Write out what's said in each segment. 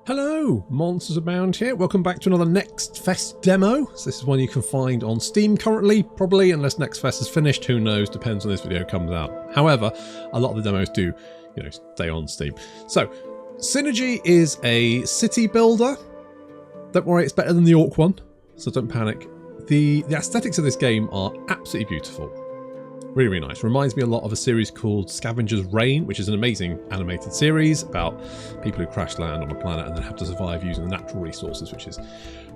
Hello, Monsters Abound here. Welcome back to another Next Fest demo. So this is one you can find on Steam currently, probably, unless Next Fest is finished. Who knows? Depends when this video comes out. However, a lot of the demos do, stay on Steam. So, Synergy is a city builder. Don't worry, it's better than the Orc one, so don't panic. The aesthetics of this game are absolutely beautiful. Really, really nice. Reminds me a lot of a series called Scavenger's Reign, which is an amazing animated series about people who crash land on a planet and then have to survive using the natural resources, which is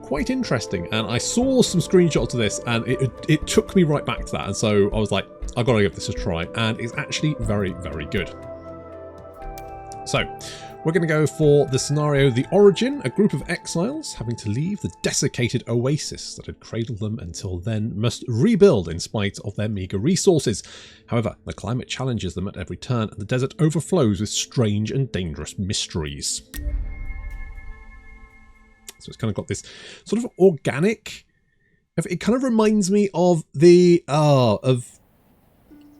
quite interesting. And I saw some screenshots of this and it took me right back to that. And so I was like, I've got to give this a try. And it's actually very, very good. So we're going to go for the scenario The Origin, a group of exiles having to leave the desiccated oasis that had cradled them until then must rebuild in spite of their meagre resources. However, the climate challenges them at every turn and the desert overflows with strange and dangerous mysteries. So it's kind of got this sort of organic, it kind of reminds me of the, of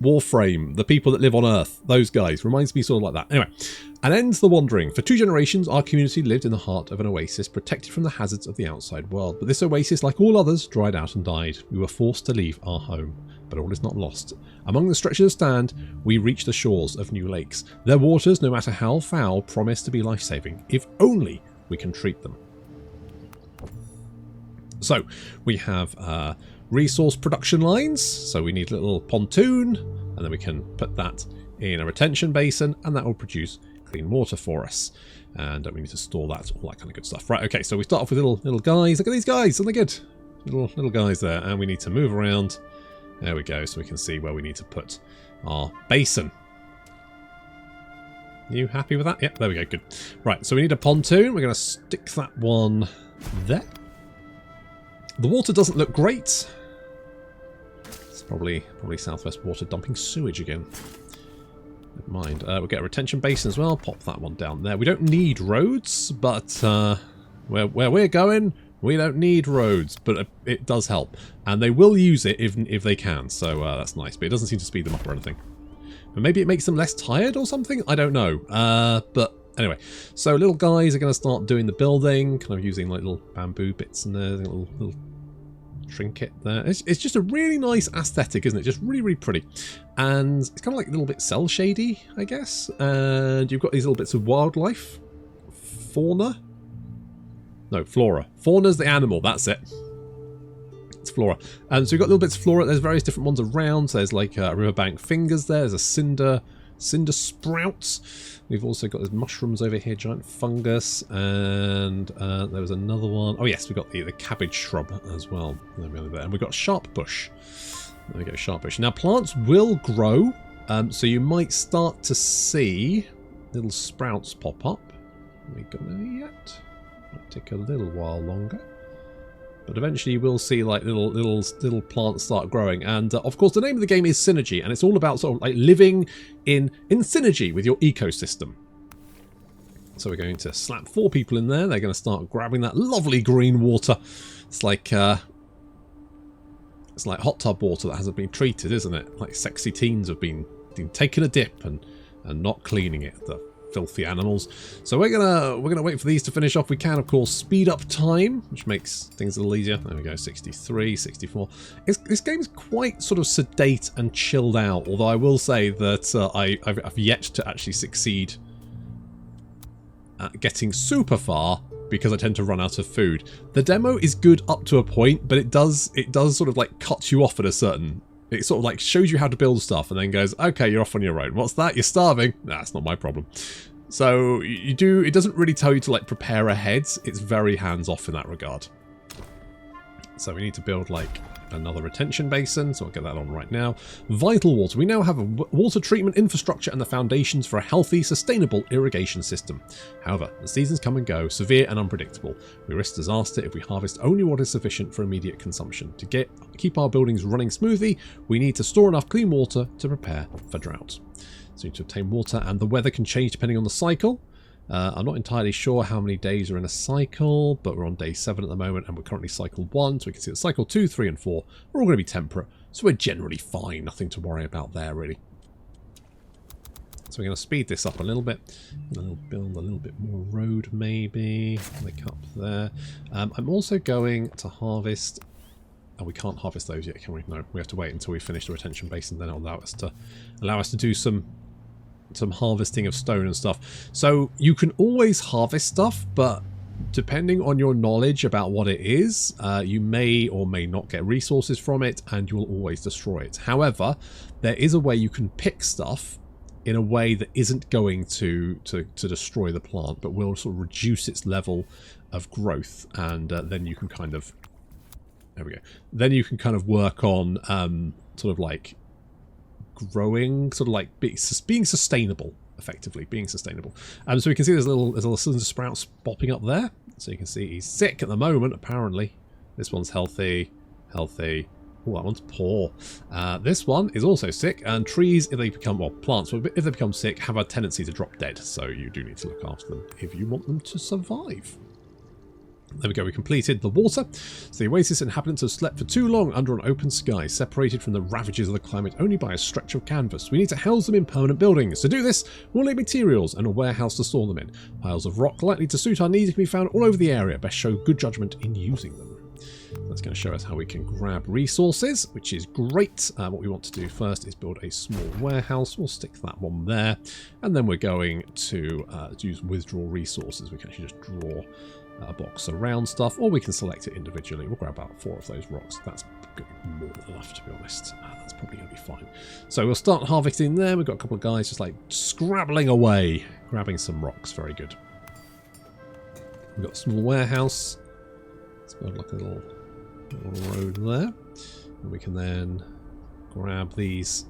Warframe, the people that live on Earth, those guys, reminds me sort of like that. Anyway, and ends the wandering. For 2 generations, our community lived in the heart of an oasis, protected from the hazards of the outside world. But this oasis, like all others, dried out and died. We were forced to leave our home, but all is not lost. Among the stretches of sand, we reach the shores of new lakes. Their waters, no matter how foul, promise to be life-saving, if only we can treat them. So, we have resource production lines, so we need a little pontoon, and then we can put that in a retention basin, and that will produce clean water for us. And we need to store that, all that kind of good stuff. Right, okay, so we start off with little guys. Look at these guys, aren't they good? Little guys there, and we need to move around. There we go, so we can see where we need to put our basin. You happy with that? Yep, there we go, good. Right, so we need a pontoon. We're going to stick that one there. The water doesn't look great. It's probably Southwest Water dumping sewage again. Never mind. We'll get a retention basin as well. Pop that one down there. We don't need roads, but where we're going, we don't need roads, but it does help. And they will use it if they can, so that's nice. But it doesn't seem to speed them up or anything. But maybe it makes them less tired or something? I don't know. But anyway, so little guys are going to start doing the building, kind of using like little bamboo bits and there, little trinket there. It's just a really nice aesthetic, isn't it? Just really, really pretty. And it's kind of like a little bit cell shady, I guess. And you've got these little bits of wildlife. Fauna? No, flora. Fauna's the animal, that's it. It's flora. And so you've got little bits of flora. There's various different ones around. So there's like riverbank fingers there. There's a cinder sprouts. We've also got those mushrooms over here, giant fungus, and there was another one. Oh yes, we got the cabbage shrub as well. And we've got sharp bush. There we go, sharp bush. Now plants will grow, so you might start to see little sprouts pop up. Have we got any yet? Might take a little while longer. But eventually you will see like little plants start growing. And of course the name of the game is Synergy, and it's all about sort of like living in synergy with your ecosystem. So we're going to slap 4 people in there. They're going to start grabbing that lovely green water. It's like hot tub water that hasn't been treated, isn't it? Like sexy teens have been taking a dip and not cleaning it. The filthy animals. So we're gonna wait for these to finish off. We can of course speed up time, which makes things a little easier. There we go, 63, 64. This game is quite sort of sedate and chilled out, although I will say that I've yet to actually succeed at getting super far because I tend to run out of food. The demo is good up to a point, but it does sort of like cut you off at a certain. It sort of like shows you how to build stuff and then goes, okay, you're off on your own. What's that? You're starving? Nah, that's not my problem. So it doesn't really tell you to like prepare ahead. It's very hands off in that regard. So we need to build like another retention basin. So I'll get that on right now. Vital water. We now have a water treatment infrastructure and the foundations for a healthy, sustainable irrigation system. However, the seasons come and go, severe and unpredictable. We risk disaster if we harvest only what is sufficient for immediate consumption. To keep our buildings running smoothly, we need to store enough clean water to prepare for drought. So we need to obtain water, and the weather can change depending on the cycle. I'm not entirely sure how many days are in a cycle, but we're on day 7 at the moment, and we're currently cycle 1, so we can see that cycle 2, 3, and 4 are all going to be temperate, so we're generally fine. Nothing to worry about there, really. So we're going to speed this up a little bit. We'll build a little bit more road maybe. Like up there. I'm also going to harvest... Oh, we can't harvest those yet, can we? No, we have to wait until we finish the retention basin, then it'll allow us to do some harvesting of stone and stuff. So you can always harvest stuff, but depending on your knowledge about what it is, you may or may not get resources from it, and you will always destroy it. However, there is a way you can pick stuff in a way that isn't going to destroy the plant, but will sort of reduce its level of growth, and then you can kind of... There we go. Then you can kind of work on sort of like growing, sort of like being sustainable, effectively being sustainable. So we can see there's a little cylinder sprouts popping up there. So you can see he's sick at the moment. Apparently, this one's healthy. Oh, that one's poor. This one is also sick. And trees, if they become plants, if they become sick, have a tendency to drop dead. So you do need to look after them if you want them to survive. There we go, we completed the water. So the Oasis inhabitants have slept for too long under an open sky, separated from the ravages of the climate only by a stretch of canvas. We need to house them in permanent buildings. To do this, we'll need materials and a warehouse to store them in. Piles of rock likely to suit our needs can be found all over the area. Best show good judgment in using them. That's going to show us how we can grab resources, which is great. What we want to do first is build a small warehouse. We'll stick that one there. And then we're going to use withdraw resources. We can actually just draw a box around stuff, or we can select it individually. We'll grab about 4 of those rocks. That's going to be more than enough, to be honest. That's probably going to be fine. So we'll start harvesting there. We've got a couple of guys just like scrabbling away, grabbing some rocks. Very good. We've got a small warehouse. Let's build like a little road there. And we can then grab these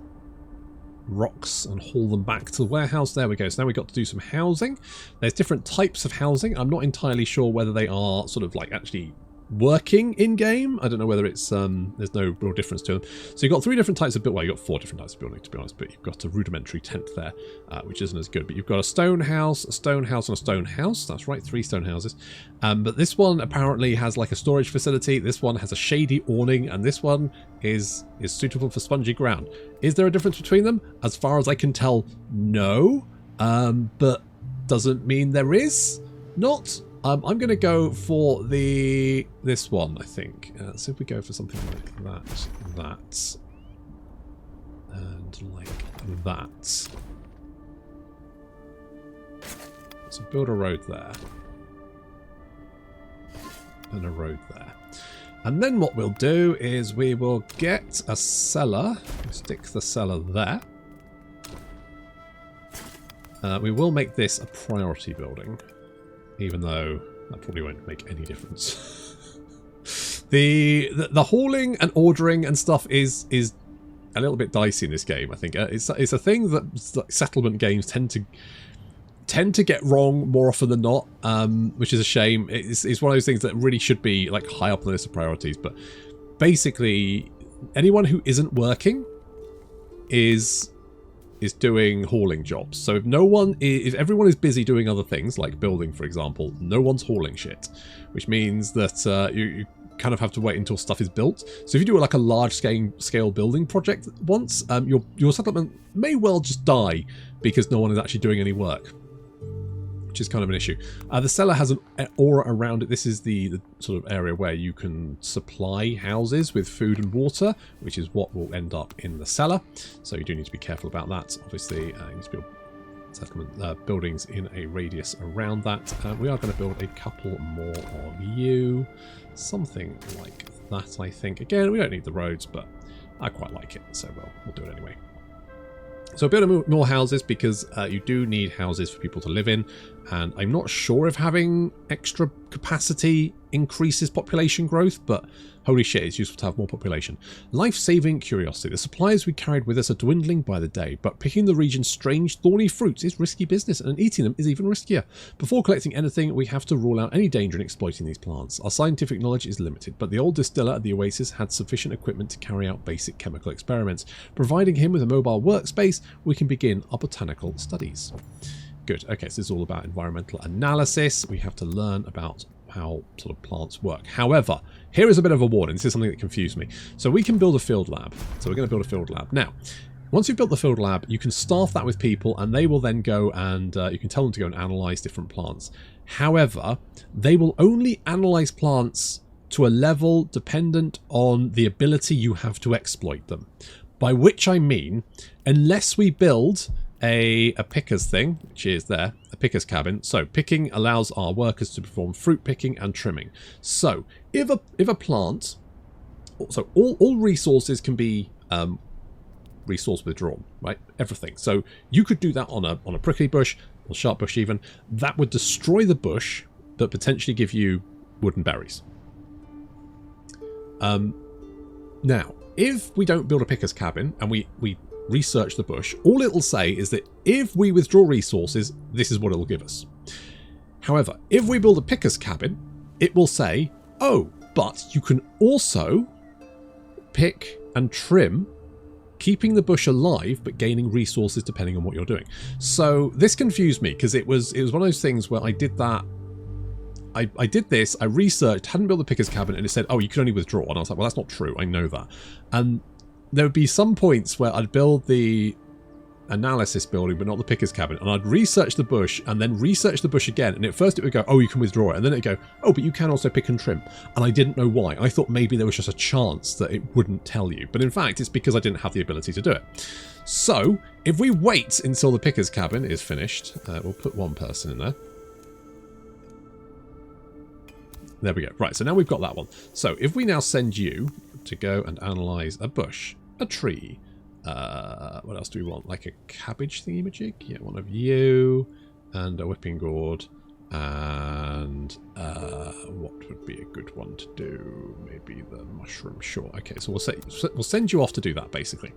rocks and haul them back to the warehouse. There we go. So now we've got to do some housing. There's different types of housing. I'm not entirely sure whether they are sort of like actually working in game. I don't know whether it's there's no real difference to them. So you've got 3 different types of building. Well, you've got 4 different types of building, to be honest, but you've got a rudimentary tent there, which isn't as good. But you've got a stone house, and a stone house. That's right, 3 stone houses. But this one apparently has like a storage facility. This one has a shady awning, and this one is suitable for spongy ground. Is there a difference between them? As far as I can tell, no. But doesn't mean there is not. I'm going to go for this one, I think. Let's see if we go for something like that, and like that. So build a road there, and a road there. And then what we'll do is we will get a cellar, stick the cellar there. We will make this a priority building, even though that probably won't make any difference. the hauling and ordering and stuff is a little bit dicey in this game, I think. It's a thing that settlement games tend to get wrong more often than not, which is a shame. It's one of those things that really should be like high up on the list of priorities, but basically anyone who isn't working is doing hauling jobs. So if everyone is busy doing other things, like building, for example, no one's hauling shit, which means that you kind of have to wait until stuff is built. So if you do like a large scale building project once, your settlement may well just die because no one is actually doing any work, which is kind of an issue. The cellar has an aura around it. This is the sort of area where you can supply houses with food and water, which is what will end up in the cellar. So you do need to be careful about that. Obviously, you need to build settlement buildings in a radius around that. We are going to build a couple more of you. Something like that, I think. Again, we don't need the roads, but I quite like it, so we'll do it anyway. So build more houses because you do need houses for people to live in, and I'm not sure if having extra capacity increases population growth, but holy shit, it's useful to have more population. Life-saving curiosity. The supplies we carried with us are dwindling by the day, but picking the region's strange thorny fruits is risky business, and eating them is even riskier. Before collecting anything, we have to rule out any danger in exploiting these plants. Our scientific knowledge is limited, but the old distiller at the Oasis had sufficient equipment to carry out basic chemical experiments. Providing him with a mobile workspace, we can begin our botanical studies. Good. Okay, so this is all about environmental analysis. We have to learn about how sort of plants work. However, here is a bit of a warning. This is something that confused me. So we can build a field lab. So we're going to build a field lab. Now, once you've built the field lab, you can staff that with people, and they will then go and you can tell them to go and analyze different plants. However, they will only analyze plants to a level dependent on the ability you have to exploit them. By which I mean, unless we build a pickers thing, which is there, a pickers cabin. So picking allows our workers to perform fruit picking and trimming. So if a plant, so all resources can be resource withdrawn, right? Everything. So you could do that on a prickly bush or sharp bush even. That would destroy the bush, but potentially give you wooden berries. Now, if we don't build a picker's cabin and we research the bush, all it will say is that if we withdraw resources, this is what it will give us. However, if we build a picker's cabin, it will say, oh, but you can also pick and trim, keeping the bush alive but gaining resources depending on what you're doing. So this confused me because it was one of those things where I did that. I did this, I researched, hadn't built the picker's cabin, and it said, oh, you can only withdraw. And I was like, well, that's not true. I know that. And there would be some points where I'd build the analysis building, but not the picker's cabin. And I'd research the bush and then research the bush again. And at first it would go, oh, you can withdraw it. And then it'd go, oh, but you can also pick and trim. And I didn't know why. I thought maybe there was just a chance that it wouldn't tell you. But in fact, it's because I didn't have the ability to do it. So if we wait until the picker's cabin is finished, we'll put one person in there. There we go. Right, so now we've got that one. So if we now send you to go and analyze a bush, a tree, what else do we want? Like a cabbage thingamajig? Yeah, one of you, and a whipping gourd, and what would be a good one to do? Maybe the mushroom. Sure. Okay, so we'll send you off to do that, basically.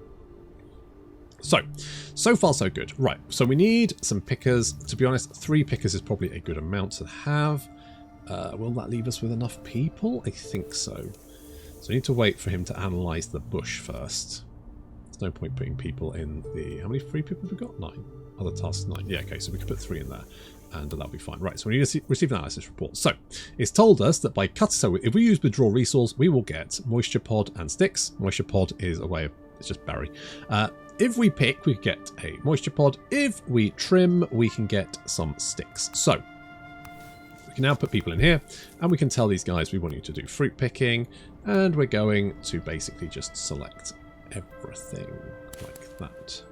So far so good. Right, so we need some pickers. To be honest, 3 pickers is probably a good amount to have. Will that leave us with enough people? I think so. So we need to wait for him to analyse the bush first. There's no point putting people in the... How many free people have we got? 9. Other tasks, 9. Yeah, okay, so we can put 3 in there. And that'll be fine. Right, so we need to receive an analysis report. So, it's told us that by cutting... So, if we use withdraw resource, we will get moisture pod and sticks. Moisture pod is a way of... It's just berry. If we pick, we get a moisture pod. If we trim, we can get some sticks. So, we can now put people in here, and we can tell these guys we want you to do fruit picking, and we're going to basically just select everything like that.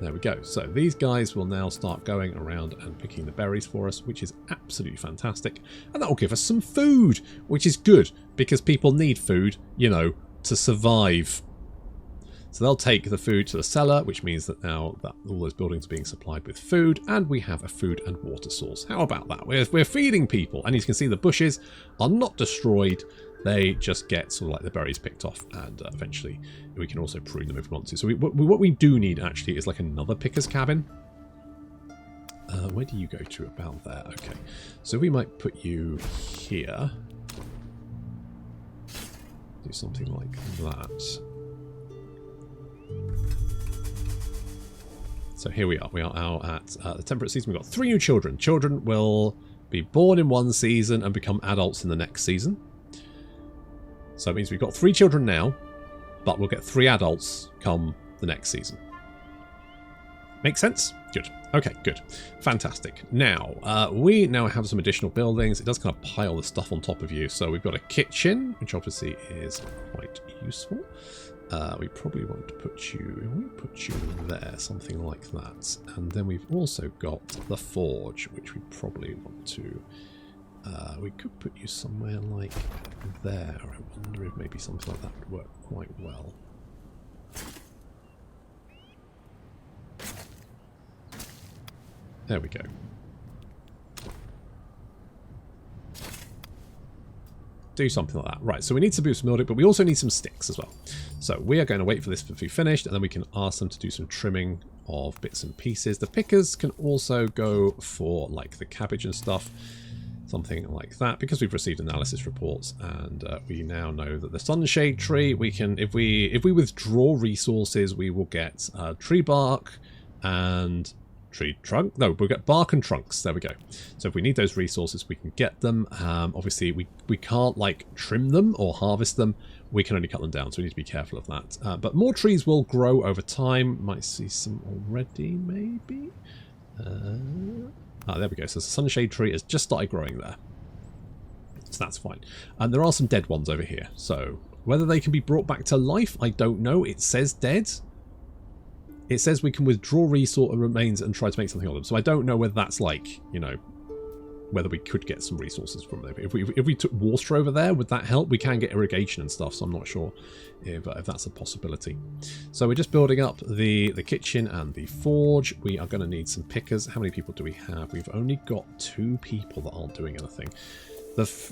There we go. So these guys will now start going around and picking the berries for us, which is absolutely fantastic. And that will give us some food, which is good, because people need food, you know, to survive. So they'll take the food to the cellar, which means that now that all those buildings are being supplied with food, and we have a food and water source. How about that? We're feeding people, and you can see the bushes are not destroyed. They just get sort of like the berries picked off, and eventually we can also prune them if we want to. So what we do need actually is like another picker's cabin. Where do you go to? About there. Okay. So we might put you here. Do something like that. So here we are. We are now at the temperate season. We've got 3 new children. Children will be born in one season and become adults in the next season. So it means we've got 3 children now, but we'll get 3 adults come the next season. Make sense? Good. Okay, good. Fantastic. Now, we now have some additional buildings. It does kind of pile the stuff on top of you. So we've got a kitchen, which obviously is quite useful. We probably want to put you there, something like that. And then we've also got the forge, which we probably want to... we could put you somewhere like there. I wonder if maybe something like that would work quite well. There we go. Do something like that. Right, so we need some boost mildew, but we also need some sticks as well. So we are going to wait for this to be finished, and then we can ask them to do some trimming of bits and pieces. The pickers can also go for like the cabbage and stuff. Something like that, because we've received analysis reports, and we now know that the sunshade tree, we can, if we withdraw resources, we will get tree bark and tree trunk. No, we'll get bark and trunks. There we go. So if we need those resources, we can get them. Obviously, we can't like trim them or harvest them. We can only cut them down, so we need to be careful of that. But more trees will grow over time. Might see some already, maybe. There we go. So the sunshade tree has just started growing there. So that's fine. And there are some dead ones over here. So whether they can be brought back to life, I don't know. It says dead. It says we can withdraw resource remains and try to make something of them. So I don't know whether that's like, you know, whether we could get some resources from them. If we took water over there, would that help? We can get irrigation and stuff, so I'm not sure if that's a possibility. So we're just building up the kitchen and the forge. We are going to need some pickers. How many people do we have? We've only got 2 people that aren't doing anything.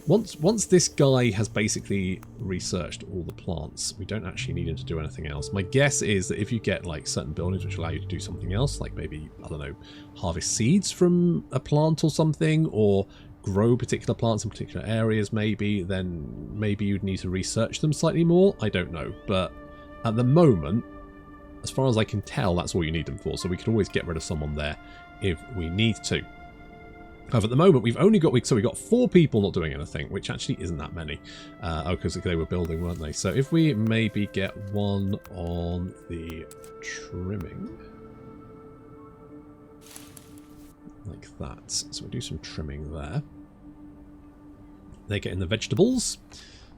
Once this guy has basically researched all the plants, we don't actually need him to do anything else. My guess is that if you get like certain buildings which allow you to do something else, like maybe, I don't know, harvest seeds from a plant or something, or grow particular plants in particular areas maybe, then maybe you'd need to research them slightly more. I don't know. But at the moment, as far as I can tell, that's all you need them for. So we could always get rid of someone there if we need to. However, at the moment, we've only got, we got 4 people not doing anything, which actually isn't that many. Because they were building, weren't they? So if we maybe get one on the trimming, like that. So we'll do some trimming there. They get in the vegetables.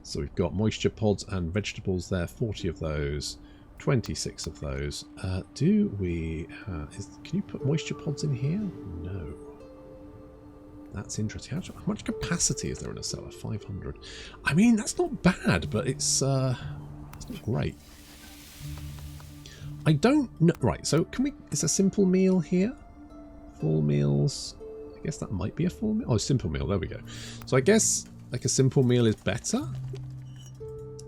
So we've got moisture pods and vegetables there, 40 of those, 26 of those. Do we have, can you put moisture pods in here? No. That's interesting. How much capacity is there in a cellar? 500. I mean, that's not bad, but it's not great. I don't know. Right, so can we... Is a simple meal here? Full meals. I guess that might be a full meal. Oh, simple meal. There we go. So I guess like a simple meal is better.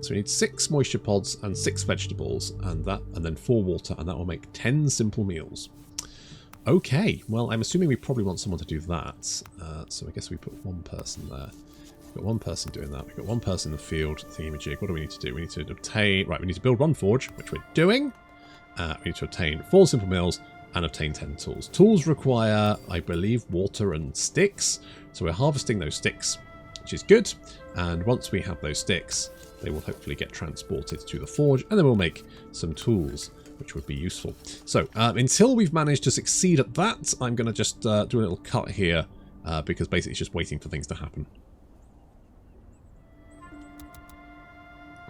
So we need 6 moisture pods and 6 vegetables, and then 4 water, and that will make 10 simple meals. Okay, well, I'm assuming we probably want someone to do that. So I guess we put 1 person there. We've got 1 person doing that. We've got 1 person in the field thingamajig. What do we need to do? We need to obtain... Right, we need to build 1 forge, which we're doing. We need to obtain 4 simple meals and obtain 10 tools. Tools require, I believe, water and sticks. So we're harvesting those sticks, which is good. And once we have those sticks, they will hopefully get transported to the forge, and then we'll make some tools, which would be useful. So until we've managed to succeed at that, I'm going to just do a little cut here because basically it's just waiting for things to happen.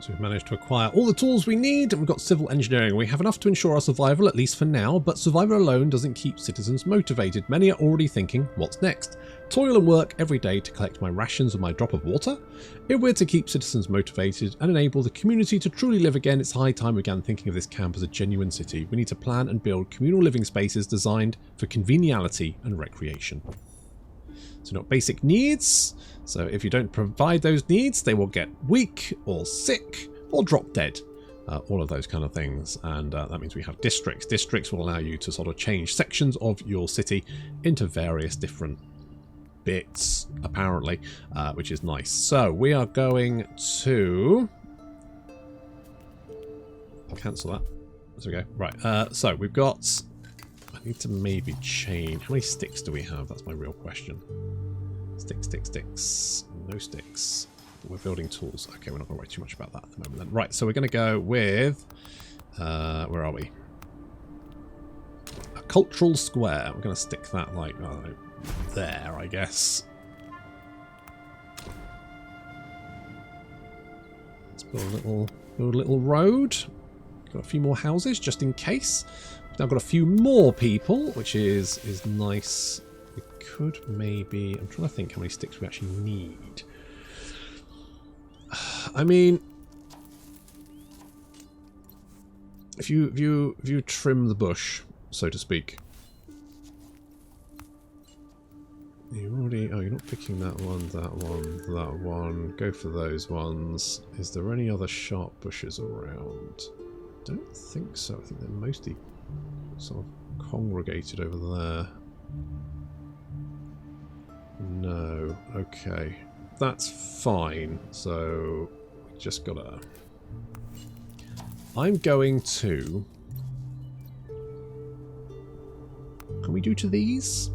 So we've managed to acquire all the tools we need, and we've got civil engineering. We have enough to ensure our survival, at least for now, but survival alone doesn't keep citizens motivated. Many are already thinking, what's next? Toil and work every day to collect my rations or my drop of water? If we're to keep citizens motivated and enable the community to truly live again, it's high time we began thinking of this camp as a genuine city. We need to plan and build communal living spaces designed for conveniality and recreation. So not basic needs. So if you don't provide those needs, they will get weak or sick or drop dead. All of those kind of things. And that means we have districts. Districts will allow you to sort of change sections of your city into various different bits, apparently, which is nice. So we are going to cancel that. There we go. Right. So we've got... I need to maybe change. How many sticks do we have? That's my real question. Sticks, sticks, sticks. No sticks. We're building tools. Okay, we're not going to worry too much about that at the moment then. Right, so we're going to go with... where are we? A cultural square. We're going to stick that like there, I guess. Let's build a little road. Got a few more houses just in case. We've now got a few more people, which is nice. We could maybe... I'm trying to think how many sticks we actually need. I mean, if you trim the bush, so to speak. You already... Oh, you're not picking that one, that one, that one. Go for those ones. Is there any other sharp bushes around? Don't think so. I think they're mostly sort of congregated over there. No. Okay. That's fine. So we just gotta... I'm going to... Can we do to these?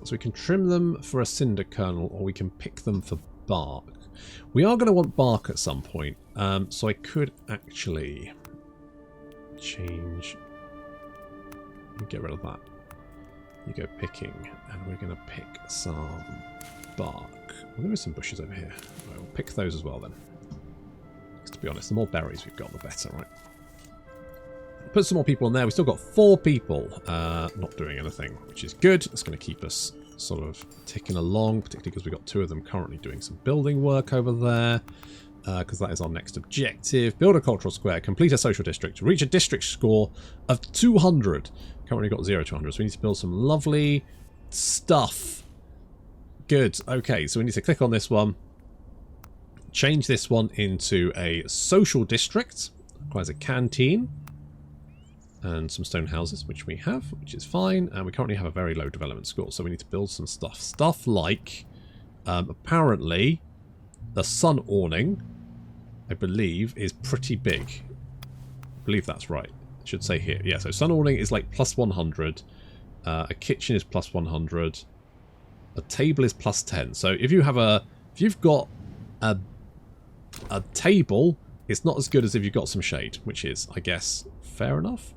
So we can trim them for a cinder kernel, or we can pick them for bark. We are going to want bark at some point, so I could actually change. Get rid of that. You go picking, and we're going to pick some bark. Well, there are some bushes over here. Right, we'll pick those as well then. Because to be honest, the more berries we've got, the better, right? Put some more people in there. We've still got 4 people not doing anything, which is good. It's going to keep us sort of ticking along, particularly because we've got 2 of them currently doing some building work over there. Because that is our next objective. Build a cultural square, complete a social district, reach a district score of 200. Currently got 0 to 100, so we need to build some lovely stuff. Good. Okay, so we need to click on this one, change this one into a social district. Requires a canteen and some stone houses, which we have, which is fine. And we currently have a very low development score, so we need to build some stuff. Stuff like, apparently, the sun awning, I believe, is pretty big. I believe that's right. It should say here. Yeah, so sun awning is like plus 100. A kitchen is plus 100. A table is plus 10. So if you've got a table, it's not as good as if you've got some shade, which is, I guess, fair enough.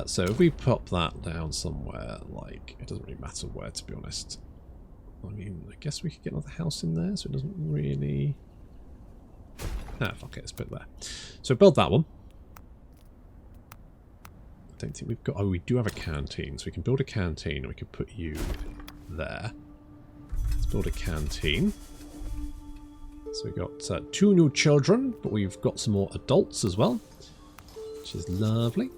So if we pop that down somewhere, like, it doesn't really matter where, to be honest. I mean, I guess we could get another house in there, so it doesn't really... Ah, fuck it, let's put it there. So build that one. I don't think we've got... Oh, we do have a canteen, so we can build a canteen, and we can put you there. Let's build a canteen. So we've got 2 new children, but we've got some more adults as well, which is lovely.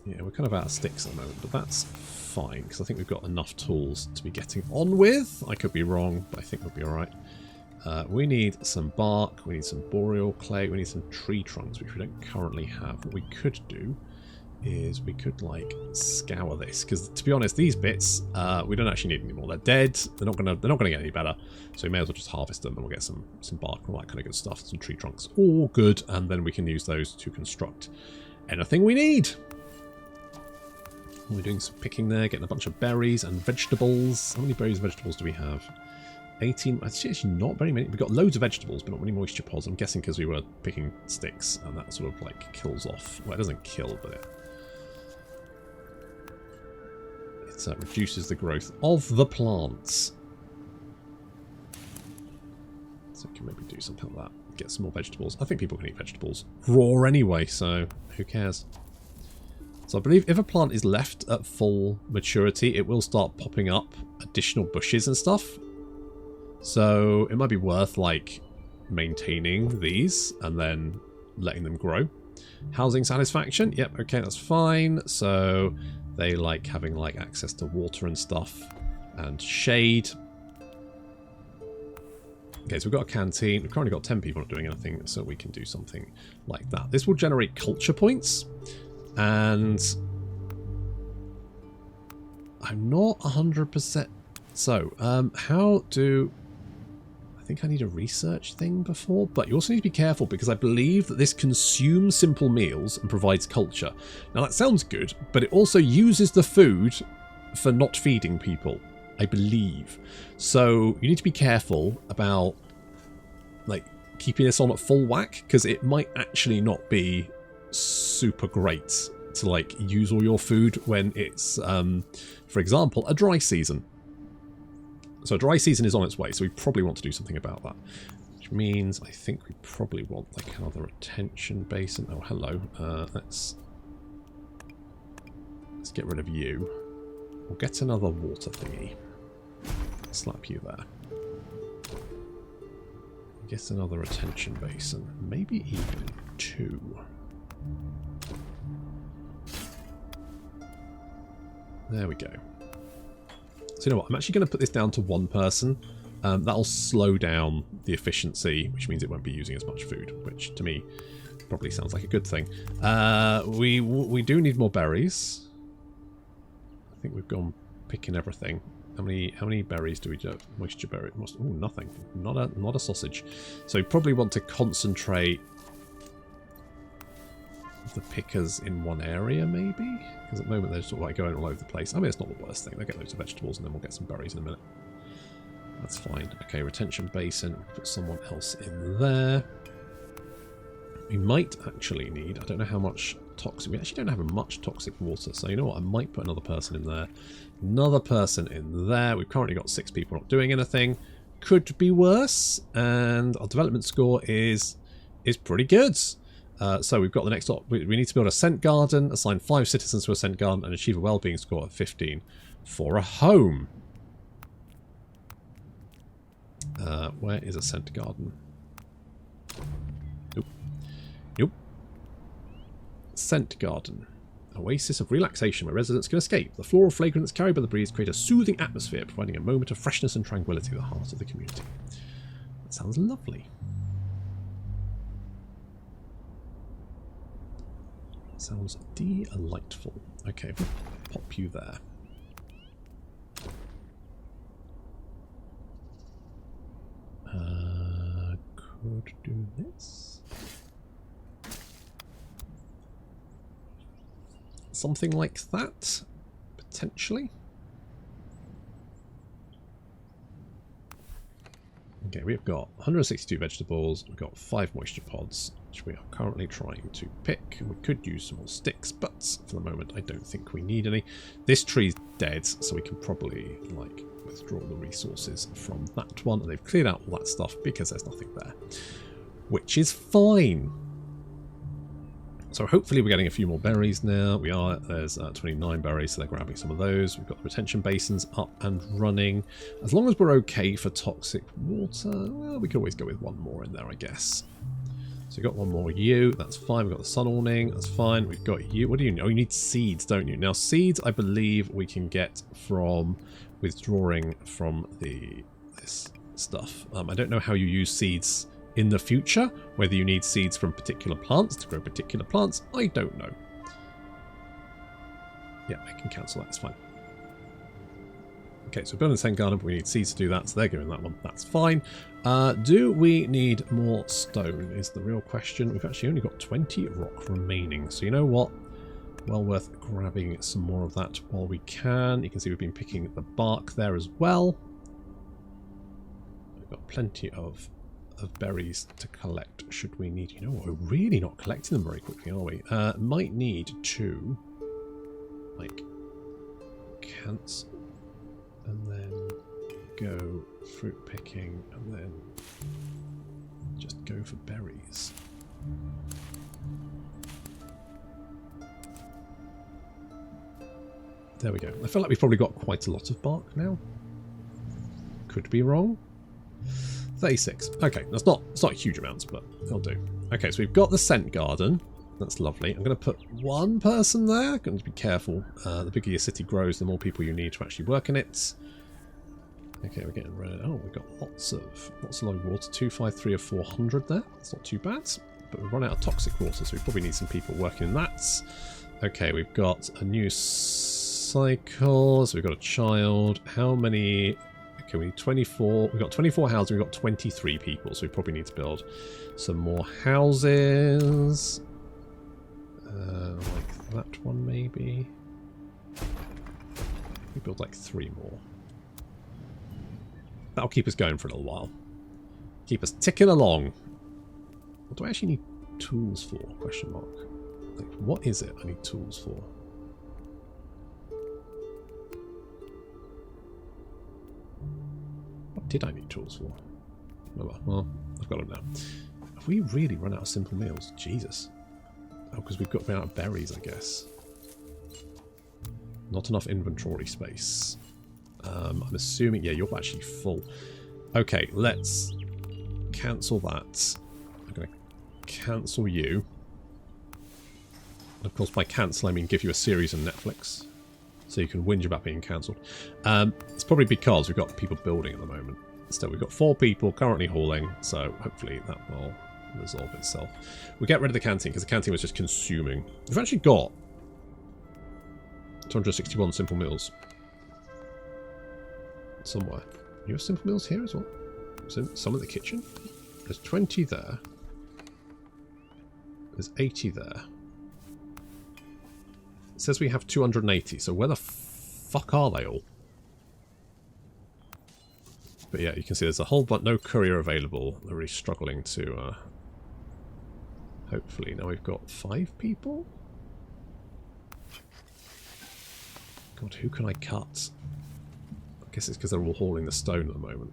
Yeah, we're kind of out of sticks at the moment, but that's fine, because I think we've got enough tools to be getting on with. I could be wrong, but I think we'll be alright. We need some bark, we need some boreal clay, we need some tree trunks, which we don't currently have. What we could do is we could, like, scour this, because to be honest, these bits, we don't actually need anymore. They're dead, they're not gonna get any better, so we may as well just harvest them, and we'll get some bark and all that kind of good stuff, some tree trunks, all good, and then we can use those to construct anything we need. We're doing some picking there, getting a bunch of berries and vegetables. How many berries and vegetables do we have? 18. Actually, not very many. We've got loads of vegetables, but not many moisture pods. I'm guessing because we were picking sticks, and that sort of like kills off. Well, it doesn't kill, but it reduces the growth of the plants. So we can maybe do something like that. Get some more vegetables. I think people can eat vegetables raw anyway, so who cares? So I believe if a plant is left at full maturity, it will start popping up additional bushes and stuff. So it might be worth, like, maintaining these and then letting them grow. Housing satisfaction. Yep, okay, that's fine. So they like having, like, access to water and stuff and shade. Okay, so we've got a canteen. We've currently got 10 people not doing anything, so we can do something like that. This will generate culture points. And I'm not 100%. So, how do... I think I need a research thing before, but you also need to be careful because I believe that this consumes simple meals and provides culture. Now that sounds good, but it also uses the food for not feeding people, I believe. So you need to be careful about, like, keeping this on at full whack, because it might actually not be super great to, like, use all your food when it's, for example, a dry season. So dry season is on its way, so we probably want to do something about that. Which means I think we probably want, like, another retention basin. Oh, hello. Let's get rid of you. We'll get another water thingy. Slap you there. Get another retention basin. Maybe even 2. There we go. So you know what, I'm actually going to put this down to 1 person. That'll slow down the efficiency, which means it won't be using as much food, which to me probably sounds like a good thing. We do need more berries. I think we've gone picking everything. How many berries do we do? Moisture berry. Oh, nothing. Not a sausage. So we probably want to concentrate of the pickers in one area, maybe? Because at the moment they're sort of like going all over the place. I mean, it's not the worst thing. They'll get loads of vegetables and then we'll get some berries in a minute. That's fine. Okay, retention basin. We'll put someone else in there. We might actually need, I don't know how much toxic, we actually don't have much toxic water, so you know what, I might put another person in there. Another person in there. We've currently got 6 people not doing anything. Could be worse, and our development score is pretty good. So we've got the next op. We need to build a scent garden, assign 5 citizens to a scent garden, and achieve a well-being score of 15 for a home. Where is a scent garden? Nope. Nope. Scent garden. Oasis of relaxation where residents can escape. The floral fragrance carried by the breeze create a soothing atmosphere, providing a moment of freshness and tranquility at the heart of the community. That sounds lovely. Sounds delightful. Okay, we'll pop you there. Could do this. Something like that, potentially. Okay, we've got 162 vegetables, we've got 5 moisture pods, which we are currently trying to pick. We could use some more sticks, but for the moment I don't think we need any. This tree's dead, so we can probably like withdraw the resources from that one, and they've cleared out all that stuff because there's nothing there, which is fine. So hopefully we're getting a few more berries now. We are. There's 29 berries, so they're grabbing some of those. We've got the retention basins up and running. As long as we're okay for toxic water, well, we could always go with one more in there, I guess. So we've got one more you. That's fine. We've got the sun awning. That's fine. We've got you. What do you know? You need seeds, don't you? Now, seeds, I believe we can get from withdrawing from this stuff. I don't know how you use seeds in the future, whether you need seeds from particular plants to grow particular plants, I don't know. Yeah, I can cancel that, it's fine. Okay, so we're building the same garden, but we need seeds to do that, so they're giving that one, that's fine. Do we need more stone is the real question. We've actually only got 20 rock remaining, so you know what? Well worth grabbing some more of that while we can. You can see we've been picking the bark there as well. We've got plenty of berries to collect should we need. You know what, we're really not collecting them very quickly, are we? Might need to like cancel and then go fruit picking and then just go for berries. There we go. I feel like we've probably got quite a lot of bark now. Could be wrong. 36. Okay, that's not huge amounts, but they'll do. Okay, so we've got the scent garden. That's lovely. I'm going to put one person there. Going to be careful. The bigger your city grows, the more people you need to actually work in it. Okay, we're getting rid of. Oh, we've got lots of lovely water. 253 of 400 there. That's not too bad. But we've run out of toxic water, so we probably need some people working in that. Okay, we've got a new cycle. So we've got a child. How many? Okay, we need 24. We've got 24 houses. We've got 23 people, so we probably need to build some more houses. Like that one, maybe. We build like 3 more. That'll keep us going for a little while. Keep us ticking along. What do I actually need tools for? Question mark. Like, what is it I need tools for? What did I need tools for? Oh well, I've got them now. Have we really run out of simple meals? Jesus. Oh, because we've got out of berries, I guess. Not enough inventory space. I'm assuming, yeah, you're actually full. Okay, let's cancel that. I'm going to cancel you. And of course, by cancel, I mean give you a series on Netflix. So you can whinge about being cancelled. It's probably because we've got people building at the moment. Still, we've got 4 people currently hauling, so hopefully that will resolve itself. We get rid of the canteen because the canteen was just consuming. We've actually got 261 simple meals somewhere. You have simple meals here as well? Some in the kitchen? There's 20 there. There's 80 there. says we have 280, so where the fuck are they all? But yeah, you can see there's a whole bunch, no courier available. They're really struggling to, hopefully, now we've got 5 people? God, who can I cut? I guess it's because they're all hauling the stone at the moment.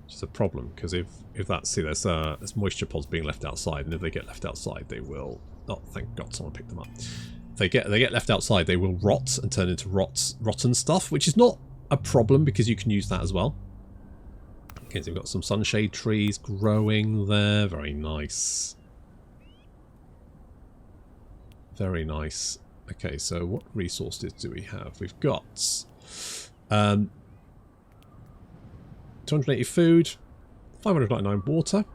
Which is a problem, because if that's, see, there's moisture pods being left outside, and if they get left outside, they will, oh, thank God someone picked them up. If they get left outside, they will rot and turn into rotten stuff, which is not a problem, because you can use that as well. Okay, so we've got some sunshade trees growing there. Very nice. Very nice. Okay, so what resources do we have? We've got 280 food, 599 water.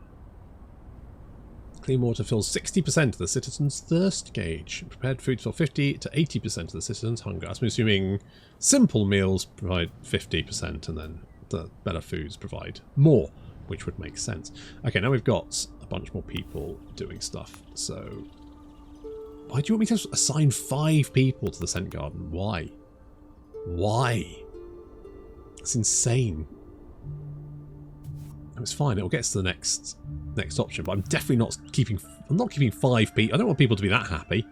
Clean water fills 60% of the citizens' thirst gauge. Prepared food fill 50 to 80% of the citizens' hunger. I'm assuming simple meals provide 50%, and then the better foods provide more, which would make sense. Okay, now we've got a bunch more people doing stuff. So, why do you want me to assign 5 people to the scent garden? Why? Why? That's insane. It's fine. It'll get us to the next option, but I'm definitely not keeping. I'm not keeping 5 people. I don't want people to be that happy.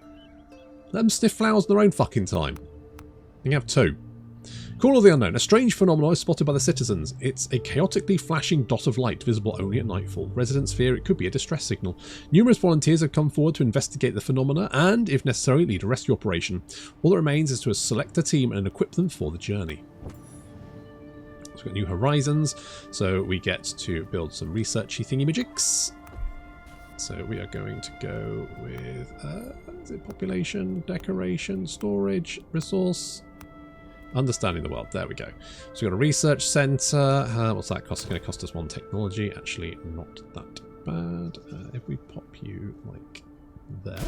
Let them sniff flowers in their own fucking time. You can have 2. Call of the Unknown. A strange phenomenon is spotted by the citizens. It's a chaotically flashing dot of light visible only at nightfall. Residents fear it could be a distress signal. Numerous volunteers have come forward to investigate the phenomena and, if necessary, lead a rescue operation. All that remains is to select a team and equip them for the journey. So we've got new horizons, so we get to build some researchy thingy-majigs. So we are going to go with is it population, decoration, storage, resource, understanding the world. There we go. So we've got a research centre. What's that cost? It's going to cost us 1 technology. Actually, not that bad. If we pop you like there.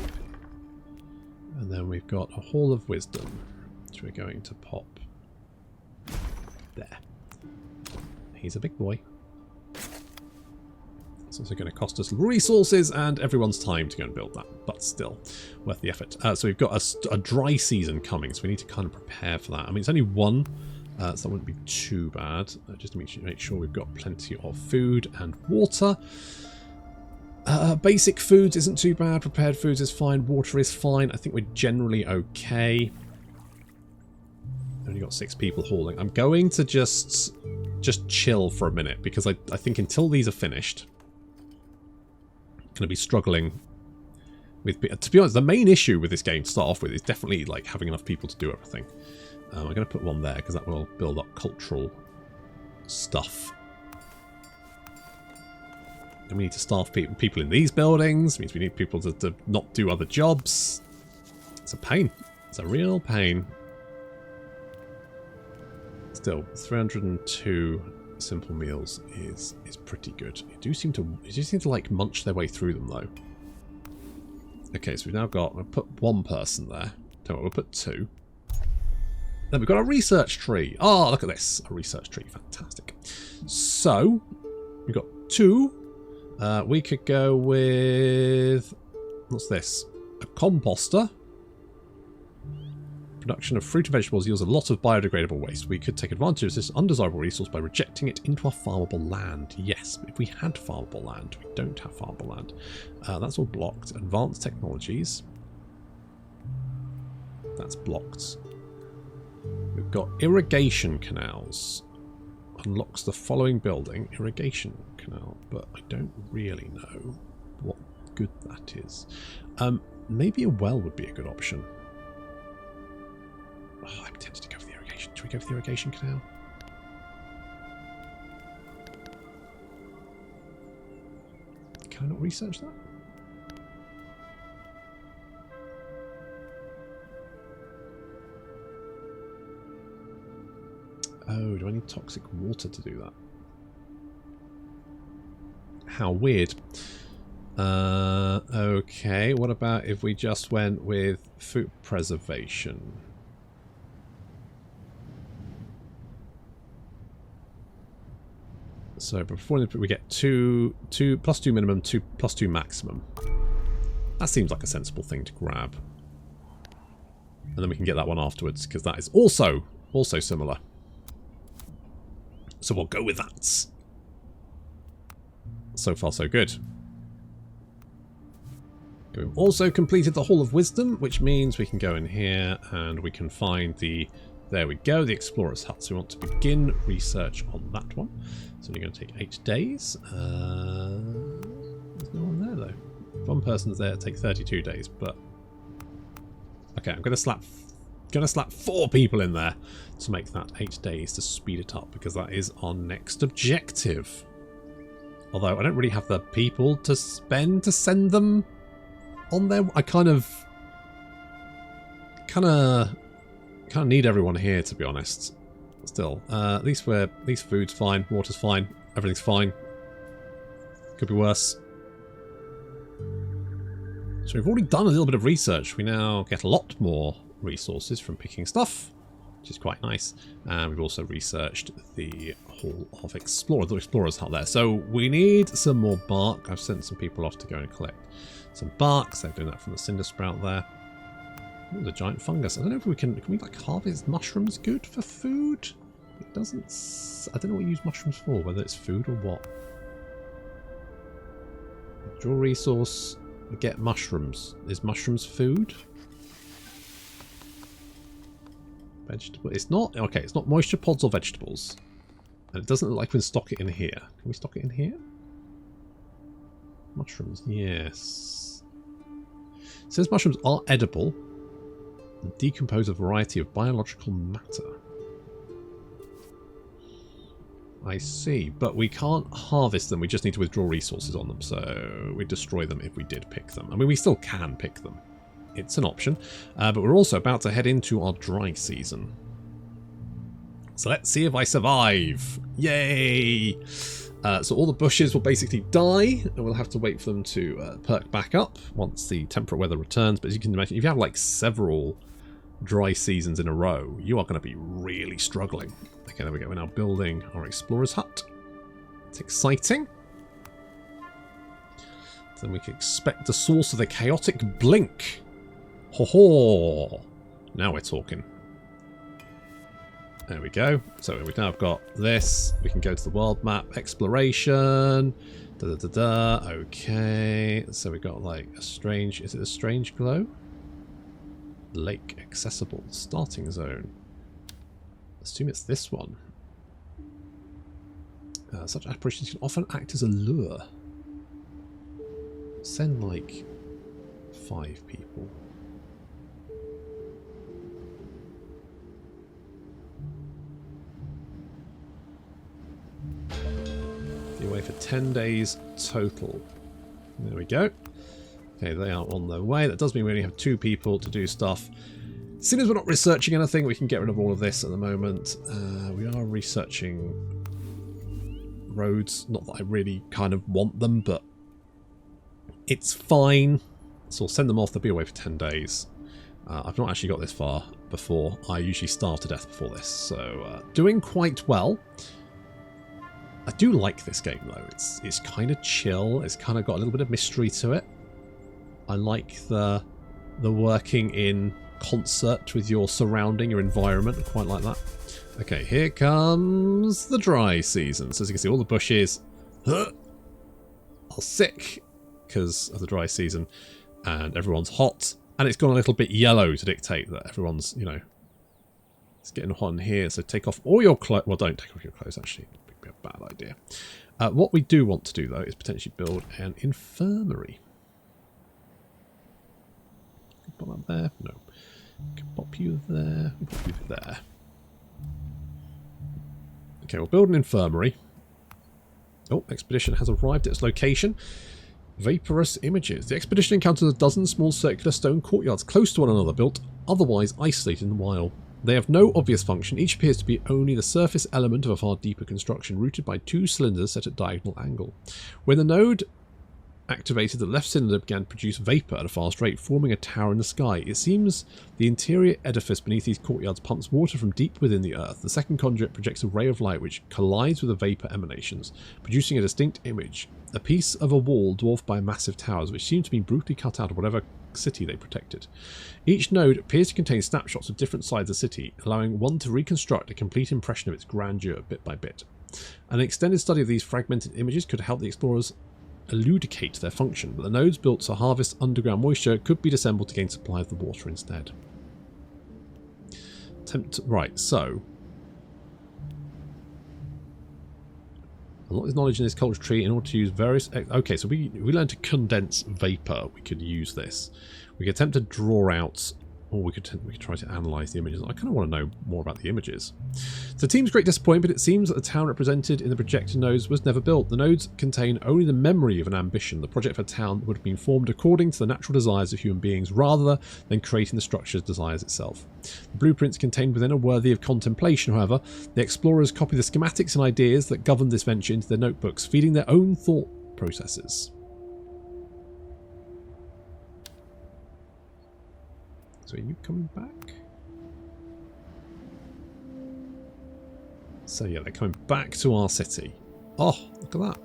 And then we've got a Hall of Wisdom, which we're going to pop there. He's a big boy. It's also going to cost us resources and everyone's time to go and build that, but still worth the effort. So we've got a dry season coming, so we need to kind of prepare for that. I mean, it's only 1, so that wouldn't be too bad. Just to make sure we've got plenty of food and water. Basic foods isn't too bad. Prepared foods is fine. Water is fine. I think we're generally okay. Only got 6 people hauling. I'm going to just chill for a minute, because I think until these are finished, going to be struggling with. To be honest, the main issue with this game to start off with is definitely like having enough people to do everything. I'm going to put 1 there because that will build up cultural stuff. And we need to staff people in these buildings. It means we need people to not do other jobs. It's a pain. It's a real pain. Still, 302 simple meals is pretty good. You do seem to like munch their way through them though. Okay, so we've now got, we'll put 1 person there. Don't worry, we'll put 2. Then we've got a research tree. Oh, look at this, a research tree, fantastic. So we've got 2. We could go with, what's this? A composter. Production of fruit and vegetables yields a lot of biodegradable waste. We could take advantage of this undesirable resource by rejecting it into our farmable land. Yes, if we had farmable land. We don't have farmable land. That's all blocked. Advanced technologies. That's blocked. We've got irrigation canals. Unlocks the following building. Irrigation canal. But I don't really know what good that is. Maybe a well would be a good option. Oh, I'm tempted to go for the irrigation. Should we go for the irrigation canal? Can I not research that? Oh, do I need toxic water to do that? How weird. Okay, what about if we just went with food preservation? So before we get 2 plus 2 minimum, 2 plus 2 maximum. That seems like a sensible thing to grab. And then we can get that one afterwards, because that is also similar. So we'll go with that. So far, so good. We've also completed the Hall of Wisdom, which means we can go in here and we can find the... There we go, the Explorer's Hut. So we want to begin research on that one. So we're going to take 8 days. There's no one there, though. If one person's there, it'll take 32 days, but... Okay, I'm going to slap 4 people in there to make that 8 days to speed it up, because that is our next objective. Although I don't really have the people to spend to send them on there. I kind of need everyone here, to be honest. Still, at least food's fine, water's fine, everything's fine. Could be worse. So we've already done a little bit of research. We now get a lot more resources from picking stuff, which is quite nice. And we've also researched the Hall of Explorers, the Explorer's Hut there. So we need some more bark. I've sent some people off to go and collect some bark. So they're doing that from the cinder sprout there. Oh, the giant fungus. I don't know if we can we like harvest mushrooms good for food? It doesn't... I don't know what you use mushrooms for, whether it's food or what. Draw resource... Get mushrooms. Is mushrooms food? Vegetable. It's not. Okay, it's not moisture pods or vegetables. And it doesn't look like we can stock it in here. Can we stock it in here? Mushrooms. Yes. It says mushrooms are edible and decompose a variety of biological matter. I see, but we can't harvest them, we just need to withdraw resources on them, so we destroy them if we did pick them. I mean, we still can pick them. It's an option, but we're also about to head into our dry season. So let's see if I survive. Yay! So all the bushes will basically die, and we'll have to wait for them to perk back up once the temperate weather returns. But as you can imagine, if you have like several dry seasons in a row, you are going to be really struggling. Okay, there we go. We're now building our Explorer's Hut. It's exciting. Then we can expect the source of the chaotic blink. Ho ho! Now we're talking. There we go. So we've now got this. We can go to the world map. Exploration. Da da da da. Okay. So we've got like a strange... Is it a strange glow? Lake accessible. Starting zone. Assume it's this one. Such apparitions can often act as a lure. Send like 5 people. Be away for 10 days total. There we go. Okay, they are on their way. That does mean we only have 2 people to do stuff. As soon as we're not researching anything, we can get rid of all of this at the moment. We are researching roads. Not that I really kind of want them, but it's fine. So we'll send them off. They'll be away for 10 days. I've not actually got this far before. I usually starve to death before this. So doing quite well. I do like this game though. It's kind of chill. It's kind of got a little bit of mystery to it. I like the working in concert with your surrounding, your environment. I quite like that. Okay, here comes the dry season. So as you can see, all the bushes are sick because of the dry season, and everyone's hot, and it's gone a little bit yellow to dictate that everyone's, you know, it's getting hot in here. So take off all your clothes. Well, don't take off your clothes, actually. It'd be a bad idea. What we do want to do, though, is potentially build an infirmary. Put that there? No. Can pop you there. Pop you there. Okay, we'll build an infirmary. Oh, expedition has arrived at its location. Vaporous images. The expedition encounters a dozen small circular stone courtyards close to one another, built otherwise isolated in the wild. They have no obvious function. Each appears to be only the surface element of a far deeper construction, routed by 2 cylinders set at diagonal angle. When the node activated, the left cylinder began to produce vapour at a fast rate, forming a tower in the sky. It seems the interior edifice beneath these courtyards pumps water from deep within the earth. The second conduit projects a ray of light which collides with the vapour emanations, producing a distinct image. A piece of a wall dwarfed by massive towers, which seem to be brutally cut out of whatever city they protected. Each node appears to contain snapshots of different sides of the city, allowing one to reconstruct a complete impression of its grandeur bit by bit. An extended study of these fragmented images could help the explorers elucidate their function, but the nodes built to harvest underground moisture could be disassembled to gain supply of the water instead. Right, so unlock this knowledge in this culture tree in order to use various... Okay, so we learned to condense vapor. We could use this. We could attempt to draw out... Or we could try to analyse the images. I kind of want to know more about the images. So team's great disappointment, but it seems that the town represented in the projected nodes was never built. The nodes contain only the memory of an ambition. The project for a town would have been formed according to the natural desires of human beings rather than creating the structure's desires itself. The blueprints contained within are worthy of contemplation, however. The explorers copy the schematics and ideas that governed this venture into their notebooks, feeding their own thought processes. So are you coming back? So yeah, they're coming back to our city. Oh, look at that.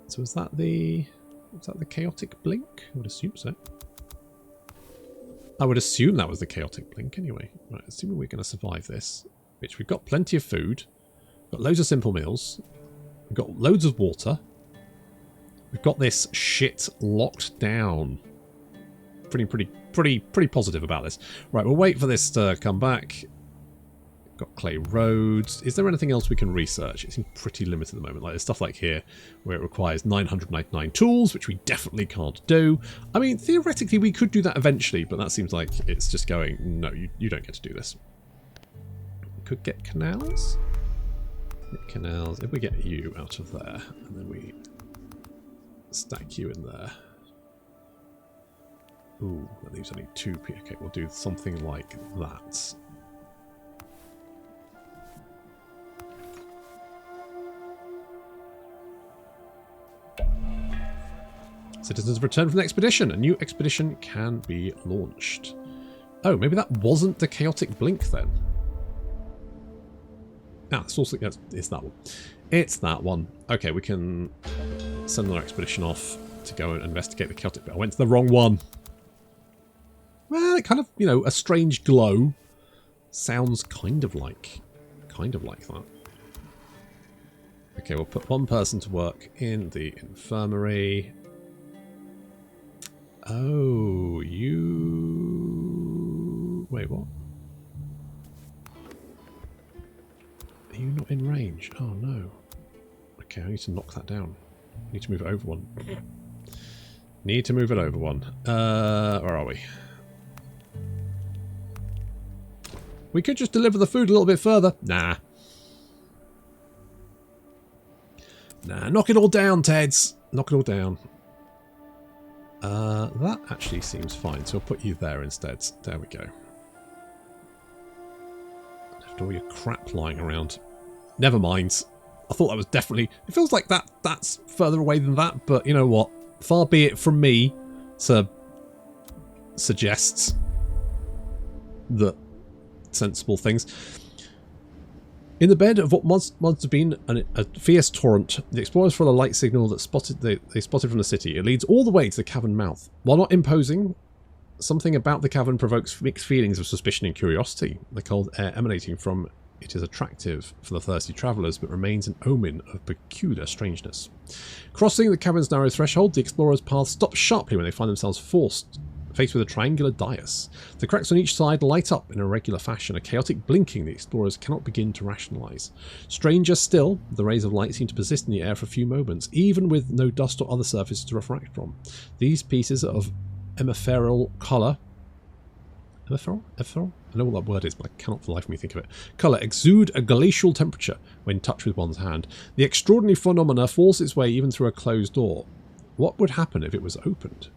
So was that the chaotic blink? I would assume so. I would assume that was the chaotic blink anyway. Right, assuming we're going to survive this, which we've got plenty of food, we've got loads of simple meals, we've got loads of water, we've got this shit locked down. Pretty positive about this. Right, we'll wait for this to come back. Got clay roads. Is there anything else we can research? It seems pretty limited at the moment. Like there's stuff like here where it requires 999 tools, which we definitely can't do. I mean, theoretically we could do that eventually, but that seems like it's just going, no, you don't get to do this. We could get canals. Get canals. If we get you out of there, and then we stack you in there. Ooh, that leaves only 2 p. Okay, we'll do something like that. Citizens have returned from the expedition. A new expedition can be launched. Oh, maybe that wasn't the chaotic blink then. Ah, it's also it's that one. It's that one. Okay, we can send another expedition off to go and investigate the chaotic. But I went to the wrong one. Well, it kind of, you know, a strange glow sounds kind of like that. Okay, we'll put one person to work in the infirmary. Oh, you... Wait, what? Are you not in range? Oh, no. Okay, I need to knock that down. I need to move it over one. Need to move it over one. Where are we? We could just deliver the food a little bit further. Nah. Nah, knock it all down, Teds. Knock it all down. That actually seems fine, so I'll put you there instead. There we go. After all your crap lying around. Never mind. I thought that was definitely... It feels like that's further away than that, but you know what? Far be it from me to suggest that sensible things. In the bed of what must have been a fierce torrent, the explorers follow a light signal that they spotted from the city. It leads all the way to the cavern mouth. While not imposing, something about the cavern provokes mixed feelings of suspicion and curiosity. The cold air emanating from it is attractive for the thirsty travellers, but remains an omen of peculiar strangeness. Crossing the cavern's narrow threshold, the explorers' path stops sharply when they find themselves faced with a triangular dais. The cracks on each side light up in a regular fashion, a chaotic blinking the explorers cannot begin to rationalise. Stranger still, the rays of light seem to persist in the air for a few moments, even with no dust or other surfaces to refract from. These pieces of ephemeral colour... Ephemeral? I know what that word is, but I cannot for the life of me think of it. Colour exude a glacial temperature when touched with one's hand. The extraordinary phenomena force its way even through a closed door. What would happen if it was opened?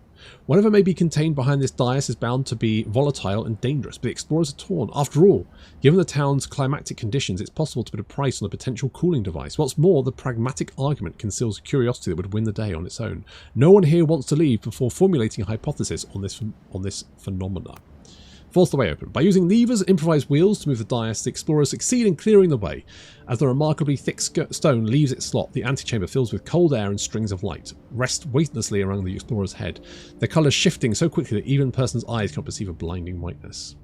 Whatever may be contained behind this dais is bound to be volatile and dangerous, but the explorers are torn. After all, given the town's climatic conditions, it's possible to put a price on a potential cooling device. What's more, the pragmatic argument conceals a curiosity that would win the day on its own. No one here wants to leave before formulating a hypothesis on this phenomena. force the way open. By using levers and improvised wheels to move the dais, the explorers succeed in clearing the way. As the remarkably thick stone leaves its slot, the antechamber fills with cold air and strings of light, rest weightlessly around the explorer's head, their colours shifting so quickly that even a person's eyes cannot perceive a blinding whiteness.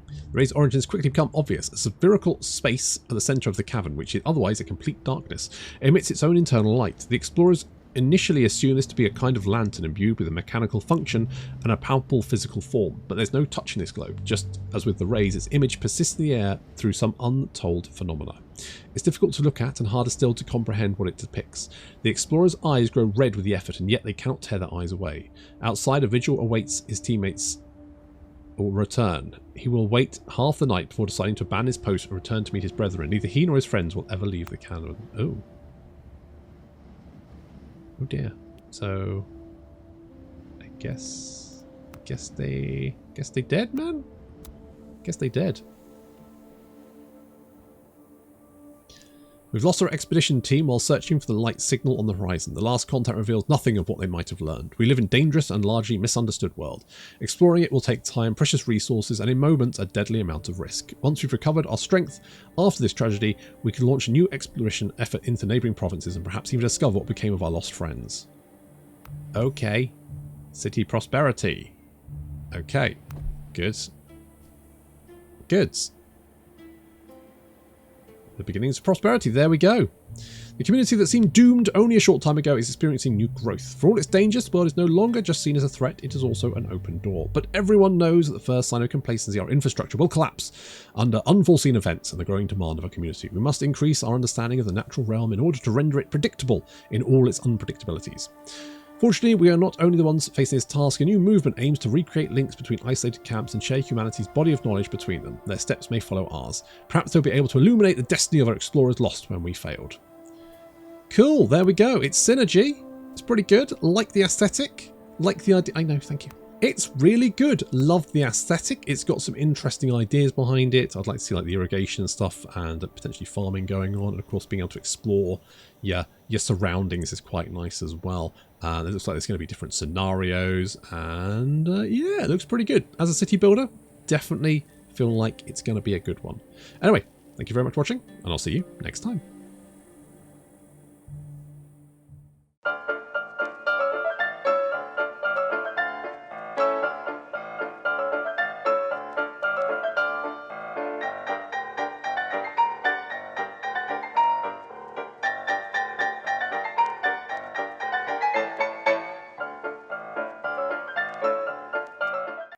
The ray's origins quickly become obvious. A spherical space at the centre of the cavern, which is otherwise a complete darkness, emits its own internal light. The explorers initially assume this to be a kind of lantern imbued with a mechanical function and a palpable physical form, but there's no touch in this globe. Just as with the rays, its image persists in the air through some untold phenomena. It's difficult to look at and harder still to comprehend what it depicts. The explorer's eyes grow red with the effort, and yet they cannot tear their eyes away. Outside, a vigil awaits his teammates' return. He will wait half the night before deciding to abandon his post and return to meet his brethren. Neither he nor his friends will ever leave the cavern. Oh. Oh dear. So I guess they dead, man? Guess they dead. We've lost our expedition team while searching for the light signal on the horizon. The last contact reveals nothing of what they might have learned. We live in a dangerous and largely misunderstood world. Exploring it will take time, precious resources, and in moments a deadly amount of risk. Once we've recovered our strength after this tragedy, we can launch a new exploration effort into neighbouring provinces and perhaps even discover what became of our lost friends. Okay. City prosperity. Okay. Good. Good. The beginnings of prosperity. There we go. The community that seemed doomed only a short time ago is experiencing new growth. For all its dangers, the world is no longer just seen as a threat, it is also an open door. But everyone knows that the first sign of complacency, our infrastructure will collapse under unforeseen events and the growing demand of our community. We must increase our understanding of the natural realm in order to render it predictable in all its unpredictabilities. Fortunately, we are not only the ones facing this task. A new movement aims to recreate links between isolated camps and share humanity's body of knowledge between them. Their steps may follow ours. Perhaps they'll be able to illuminate the destiny of our explorers lost when we failed. Cool, there we go. It's synergy. It's pretty good. Like the aesthetic. Like the idea. I know, thank you. It's really good. Love the aesthetic. It's got some interesting ideas behind it. I'd like to see like the irrigation stuff and potentially farming going on. And of course, being able to explore your surroundings is quite nice as well. It looks like there's going to be different scenarios. And yeah, it looks pretty good. As a city builder, definitely feel like it's going to be a good one. Anyway, thank you very much for watching, and I'll see you next time.